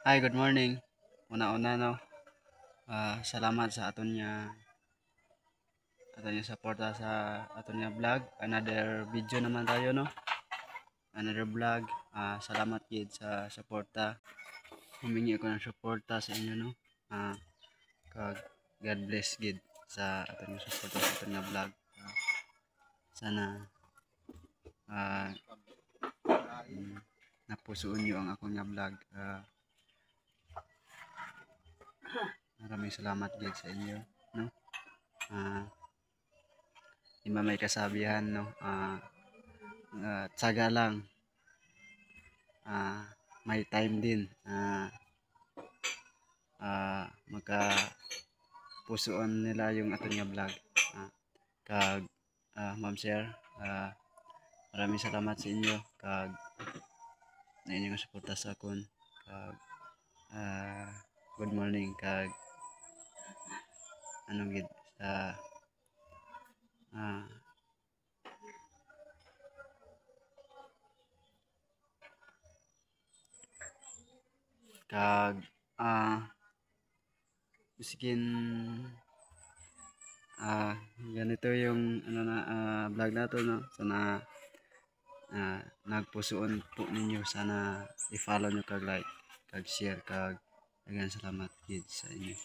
Hi, good morning. Una-una no, salamat sa aton niya suporta sa aton niya vlog. Another video naman tayo no. Another vlog. Salamat gid sa suporta. Humingi ako ng suporta sa inyo no. Kag God bless gid sa aton niya suporta sa aton niya vlog. Sana ah, napusoon niyo ang akong niya vlog. Maraming salamat gid sa inyo no. Ah, di ba may kasabihan no. Tsaga lang. May time din. Maka pusuan nila yung ato nga vlog. Kag Ma'am Sir, maraming salamat sa inyo kag na inyong suporta sa akon. Kag good morning kag anong gid sa ah, kag miskin ganito yung vlog nato no. Sana nagpusoon po ninyo. Sana i-follow nyo kag like kag share kag daghang salamat gid sa inyo.